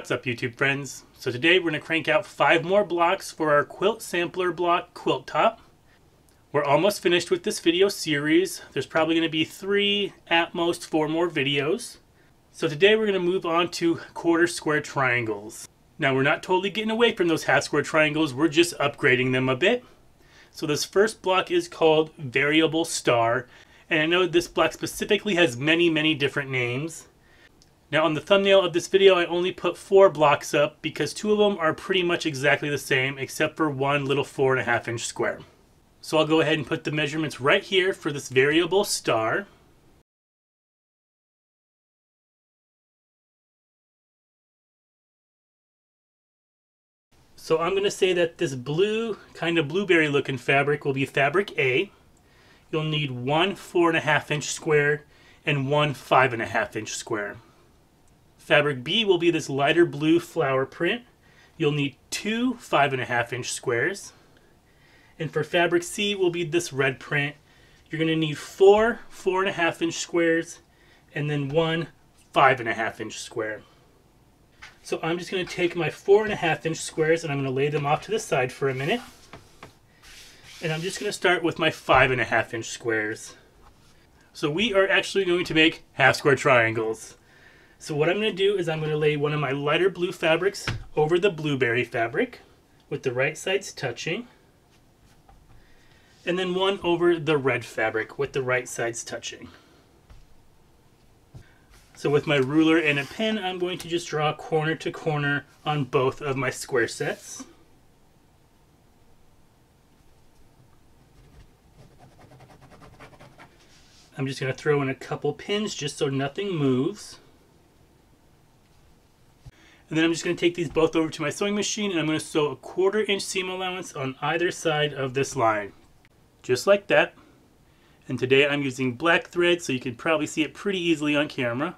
What's up, YouTube friends? So today we're going to crank out 5 more blocks for our quilt sampler block quilt top. We're almost finished with this video series. There's probably going to be 3, at most 4 more videos. So today we're going to move on to quarter square triangles. Now we're not totally getting away from those half square triangles, we're just upgrading them a bit. So this first block is called Variable Star, and I know this block specifically has many different names. Now on the thumbnail of this video I only put 4 blocks up because 2 of them are pretty much exactly the same except for one little 4.5 inch square. So I'll go ahead and put the measurements right here for this variable star. So I'm going to say that this blue, kind of blueberry looking fabric will be fabric A. You'll need one 4.5 inch square and one 5.5 inch square. Fabric B will be this lighter blue flower print. You'll need 2 5.5 inch squares. And for fabric C will be this red print. You're going to need 4 4.5 inch squares and then one 5.5 inch square. So I'm just going to take my 4.5 inch squares and I'm going to lay them off to the side for a minute. And I'm just going to start with my 5.5 inch squares. So we are actually going to make half square triangles. So what I'm going to do is I'm going to lay one of my lighter blue fabrics over the blueberry fabric with the right sides touching. And then one over the red fabric with the right sides touching. So with my ruler and a pen, I'm going to just draw corner to corner on both of my square sets. I'm just going to throw in a couple pins just so nothing moves. And then I'm just going to take these both over to my sewing machine and I'm going to sew a 1/4 inch seam allowance on either side of this line. Just like that. And today I'm using black thread so you can probably see it pretty easily on camera.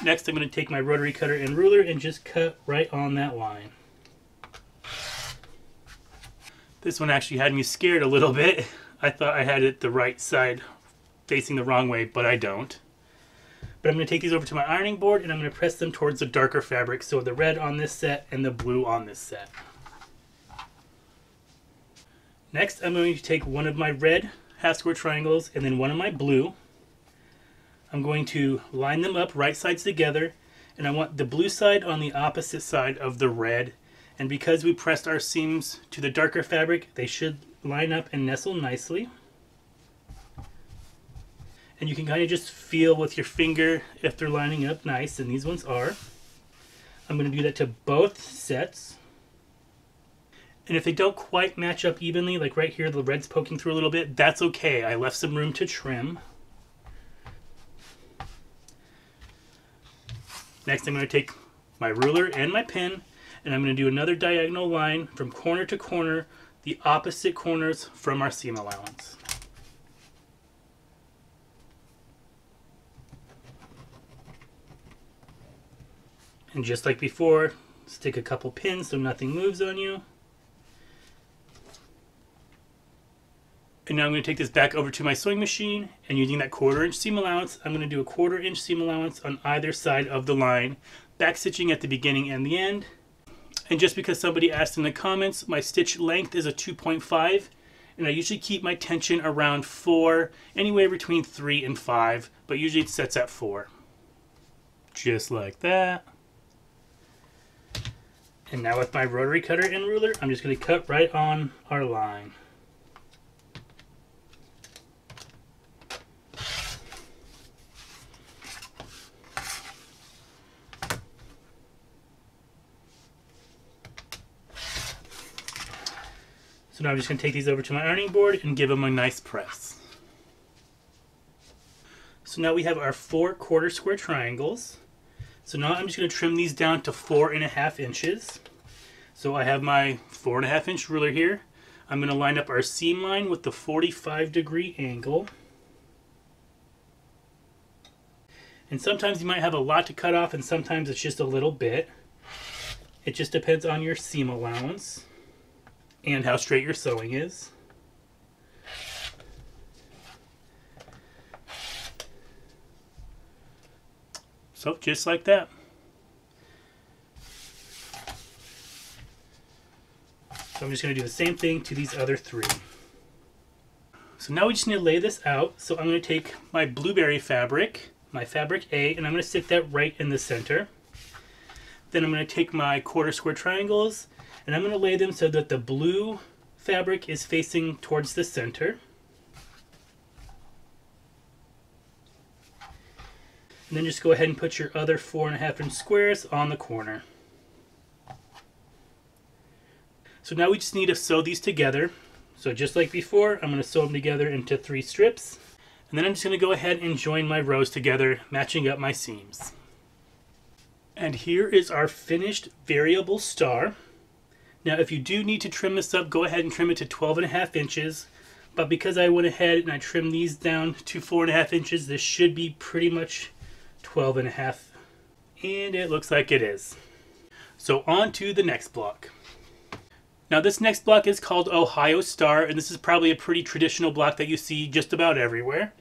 Next I'm going to take my rotary cutter and ruler and just cut right on that line. This one actually had me scared a little bit. I thought I had it the right side facing the wrong way, but I don't. But I'm going to take these over to my ironing board and I'm going to press them towards the darker fabric, so the red on this set and the blue on this set. Next I'm going to take one of my red half square triangles and then one of my blue. I'm going to line them up right sides together, and I want the blue side on the opposite side of the red. And because we pressed our seams to the darker fabric, they should line up and nestle nicely. And you can kind of just feel with your finger if they're lining up nice, and these ones are. I'm going to do that to both sets. And if they don't quite match up evenly, like right here the red's poking through a little bit, that's okay. I left some room to trim. Next I'm going to take my ruler and my pen and I'm going to do another diagonal line from corner to corner, the opposite corners from our seam allowance. And just like before, stick a couple pins so nothing moves on you. And now I'm going to take this back over to my sewing machine, and using that 1/4 inch seam allowance, I'm going to do a 1/4 inch seam allowance on either side of the line, back stitching at the beginning and the end. And just because somebody asked in the comments, my stitch length is a 2.5, and I usually keep my tension around 4, anywhere between 3 and 5, but usually it sets at 4. Just like that. And now with my rotary cutter and ruler, I'm just going to cut right on our line. So now I'm just going to take these over to my ironing board and give them a nice press. So now we have our 4 1/4 square triangles. So now I'm just going to trim these down to 4.5 inches. So I have my 4.5 inch ruler here. I'm going to line up our seam line with the 45-degree angle. And sometimes you might have a lot to cut off and sometimes it's just a little bit. It just depends on your seam allowance and how straight your sewing is. So just like that. So I'm just going to do the same thing to these other 3. So now we just need to lay this out. So I'm going to take my blueberry fabric, my fabric A, and I'm going to stick that right in the center. Then I'm going to take my quarter square triangles and I'm going to lay them so that the blue fabric is facing towards the center. And then just go ahead and put your other 4.5-inch squares on the corner. So now we just need to sew these together. So just like before, I'm going to sew them together into 3 strips. And then I'm just going to go ahead and join my rows together, matching up my seams. And here is our finished variable star. Now if you do need to trim this up, go ahead and trim it to 12.5 inches. But because I went ahead and I trimmed these down to 4.5 inches, this should be pretty much 12.5. And it looks like it is. So on to the next block. Now this next block is called Ohio Star, and this is probably a pretty traditional block that you see just about everywhere.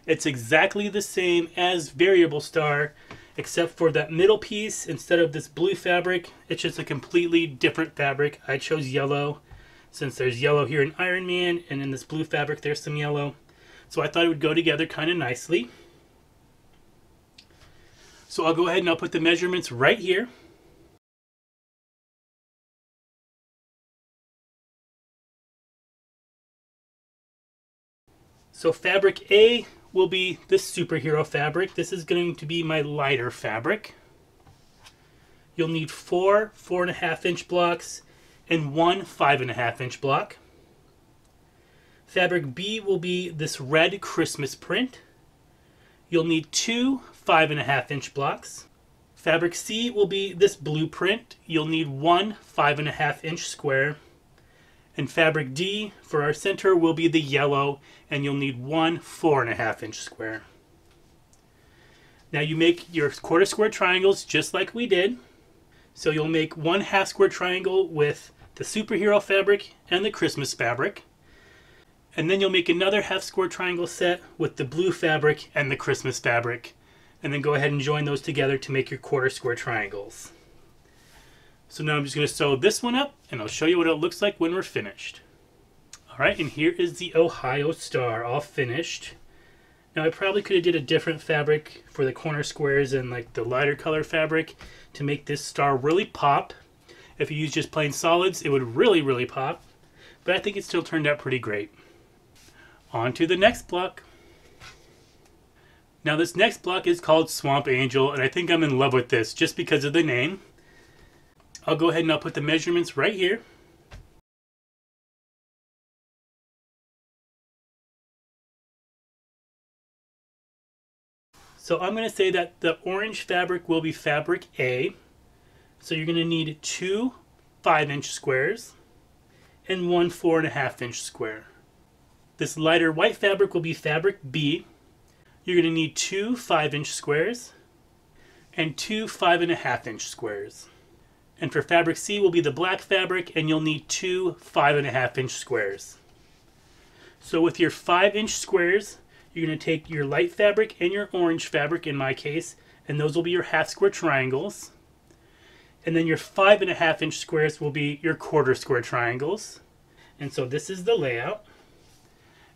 It's exactly the same as variable star, except for that middle piece. Instead of this blue fabric, it's just a completely different fabric. I chose yellow since there's yellow here in Iron Man, and in this blue fabric there's some yellow. So I thought it would go together kind of nicely. So I'll go ahead and I'll put the measurements right here. So fabric A will be this superhero fabric. This is going to be my lighter fabric. You'll need 4 4.5-inch blocks and 1 5.5-inch block. Fabric B will be this red Christmas print. You'll need 2 5.5-inch blocks. Fabric C will be this blue print. You'll need 1 5.5-inch square. And fabric D for our center will be the yellow, and you'll need 1 4.5-inch square. Now you make your quarter square triangles just like we did. So you'll make 1 half square triangle with the superhero fabric and the Christmas fabric. And then you'll make another half square triangle set with the blue fabric and the Christmas fabric. And then go ahead and join those together to make your quarter square triangles. So now I'm just going to sew this one up, and I'll show you what it looks like when we're finished. Alright, and here is the Ohio Star all finished. Now I probably could have did a different fabric for the corner squares and like the lighter color fabric to make this star really pop. If you use just plain solids, it would really pop. But I think it still turned out pretty great. On to the next block. Now this next block is called Swamp Angel, and I think I'm in love with this just because of the name. I'll go ahead and I'll put the measurements right here. So I'm going to say that the orange fabric will be fabric A. So you're going to need 2 5-inch squares and 1 4.5-inch square. This lighter white fabric will be fabric B. You're going to need 2 5-inch squares and 2 5.5-inch squares. And for fabric C will be the black fabric, and you'll need 2 5.5-inch squares. So with your 5-inch squares, you're going to take your light fabric and your orange fabric in my case, and those will be your half square triangles. And then your 5.5-inch squares will be your quarter square triangles. And so this is the layout.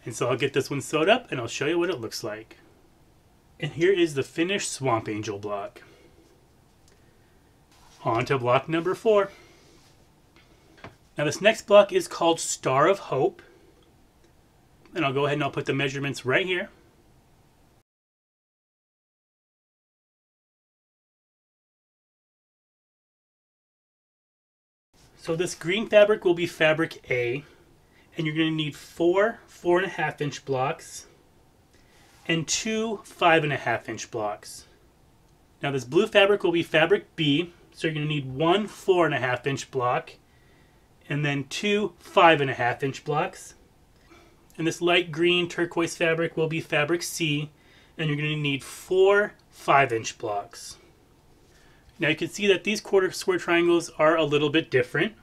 And so I'll get this one sewed up and I'll show you what it looks like. And here is the finished Swamp Angel block. On to block number 4. Now this next block is called Star of Hope. And I'll go ahead and I'll put the measurements right here. So this green fabric will be fabric A, and you're going to need 4 4.5-inch blocks and 2 5.5-inch blocks. Now this blue fabric will be fabric B, so you're going to need 1 4.5-inch block and then 2 5.5-inch blocks. And this light green turquoise fabric will be fabric C, and you're going to need 4 5-inch blocks. Now you can see that these quarter square triangles are a little bit different.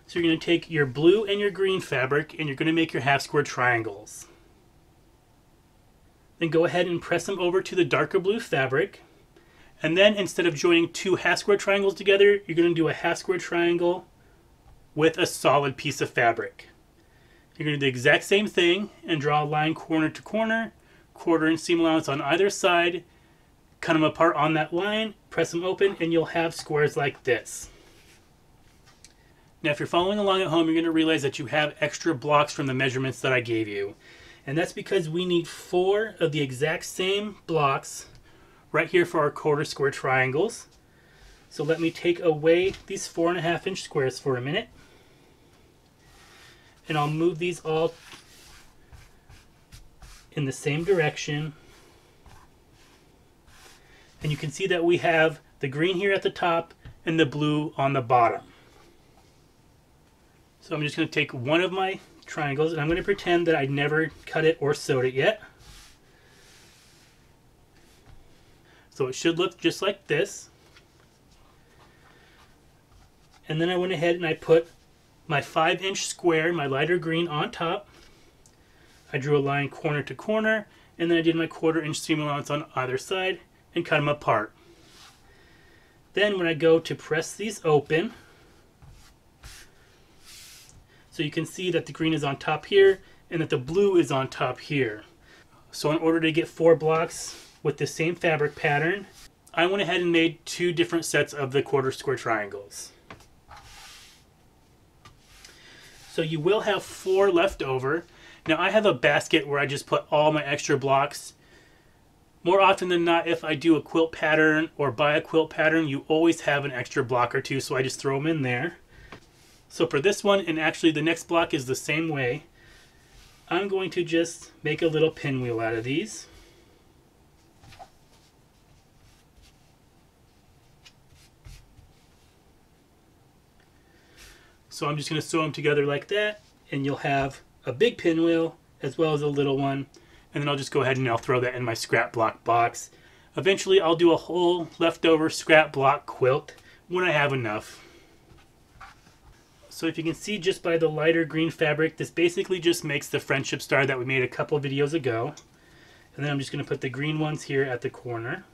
So you're going to take your blue and your green fabric and you're going to make your half square triangles. Then go ahead and press them over to the darker blue fabric. And then instead of joining 2 half square triangles together, you're going to do a half square triangle with a solid piece of fabric. You're going to do the exact same thing and draw a line corner to corner, 1/4 inch seam allowance on either side, cut them apart on that line, press them open, and you'll have squares like this. Now if you're following along at home, you're going to realize that you have extra blocks from the measurements that I gave you. And that's because we need 4 of the exact same blocks right here for our 1/4 square triangles. So let me take away these 4.5 inch squares for a minute. And I'll move these all in the same direction. And you can see that we have the green here at the top and the blue on the bottom. So I'm just going to take one of my triangles and I'm going to pretend that I never cut it or sewed it yet. So it should look just like this. And then I went ahead and I put my 5-inch square, my lighter green, on top. I drew a line corner to corner, and then I did my 1/4 inch seam allowance on either side and cut them apart. Then when I go to press these open, so you can see that the green is on top here and that the blue is on top here. So in order to get 4 blocks with the same fabric pattern, I went ahead and made 2 different sets of the 1/4 square triangles. So you will have 4 left over. Now I have a basket where I just put all my extra blocks. More often than not, if I do a quilt pattern or buy a quilt pattern, you always have an extra block or 2, so I just throw them in there. So for this one, and actually the next block is the same way, I'm going to just make a little pinwheel out of these. So I'm just going to sew them together like that, and you'll have a big pinwheel as well as a little one. And then I'll just go ahead and I'll throw that in my scrap block box. Eventually I'll do a whole leftover scrap block quilt when I have enough. So if you can see just by the lighter green fabric, this basically just makes the friendship star that we made a couple videos ago. And then I'm just going to put the green ones here at the corner.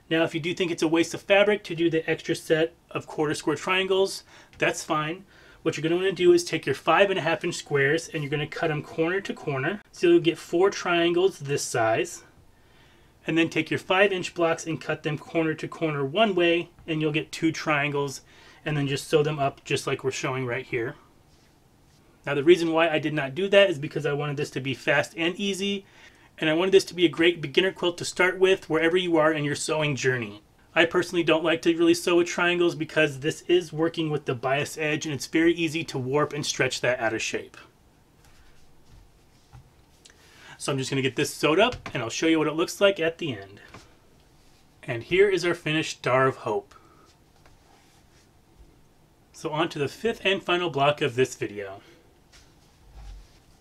Now if you do think it's a waste of fabric to do the extra set of 1/4 square triangles, that's fine. What you're going to want to do is take your 5.5 inch squares and you're going to cut them corner to corner. So you'll get 4 triangles this size. And then take your 5-inch blocks and cut them corner to corner one way, and you'll get 2 triangles, and then just sew them up just like we're showing right here. Now the reason why I did not do that is because I wanted this to be fast and easy, and I wanted this to be a great beginner quilt to start with wherever you are in your sewing journey. I personally don't like to really sew with triangles because this is working with the bias edge, and it's very easy to warp and stretch that out of shape. So I'm just going to get this sewed up and I'll show you what it looks like at the end. And here is our finished Star of Hope. So on to the 5th and final block of this video.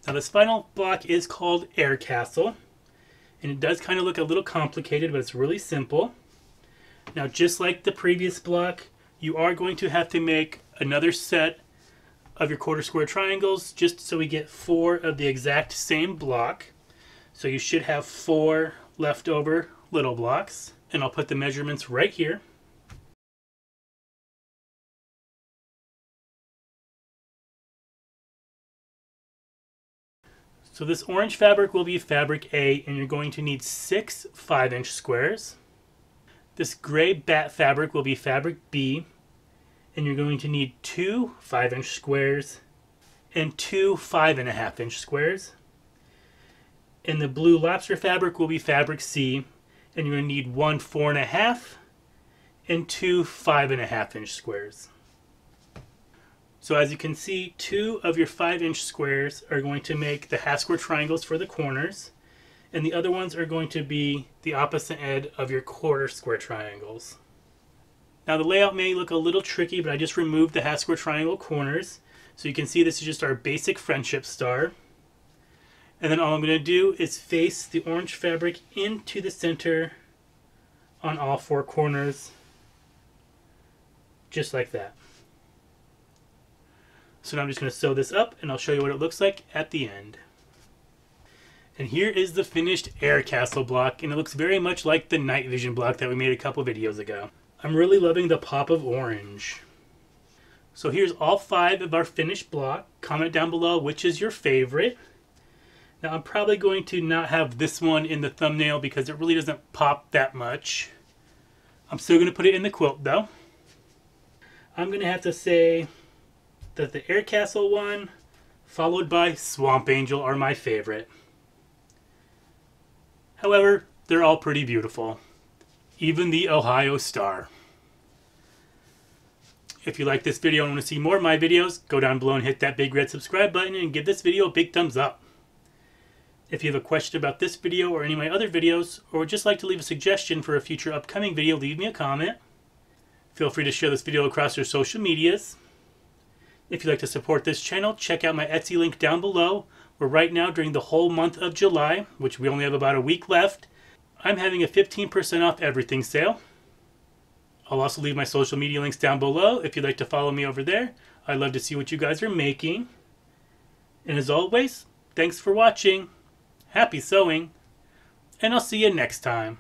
Now this final block is called Air Castle, and it does kind of look a little complicated, but it's really simple. Now just like the previous block, you are going to have to make another set of your 1/4 square triangles just so we get 4 of the exact same block. So you should have 4 leftover little blocks, and I'll put the measurements right here. So this orange fabric will be fabric A, and you're going to need 6 5-inch squares. This gray bat fabric will be fabric B, and you're going to need 2 5-inch squares and 2 5.5-inch squares. And the blue lobster fabric will be fabric C, and you're going to need 1 4.5 and 2 5.5-inch squares. So as you can see, 2 of your 5-inch squares are going to make the half square triangles for the corners, and the other ones are going to be the opposite end of your 1/4 square triangles. Now the layout may look a little tricky, but I just removed the half square triangle corners. So you can see this is just our basic friendship star. And then all I'm going to do is face the orange fabric into the center on all 4 corners, just like that. So now I'm just going to sew this up, and I'll show you what it looks like at the end. And here is the finished Air Castle block, and it looks very much like the night vision block that we made a couple videos ago. I'm really loving the pop of orange. So here's all 5 of our finished block. Comment down below which is your favorite. Now I'm probably going to not have this one in the thumbnail because it really doesn't pop that much. I'm still going to put it in the quilt though. I'm going to have to say that the Air Castle one followed by Swamp Angel are my favorite. However, they're all pretty beautiful. Even the Ohio Star. If you like this video and want to see more of my videos, go down below and hit that big red subscribe button and give this video a big thumbs up. If you have a question about this video or any of my other videos, or would just like to leave a suggestion for a future upcoming video, leave me a comment. Feel free to share this video across your social medias. If you'd like to support this channel, check out my Etsy link down below, where right now during the whole month of July, which we only have about a week left, I'm having a 15% off everything sale. I'll also leave my social media links down below if you'd like to follow me over there. I'd love to see what you guys are making. And as always, thanks for watching. Happy sewing. And I'll see you next time.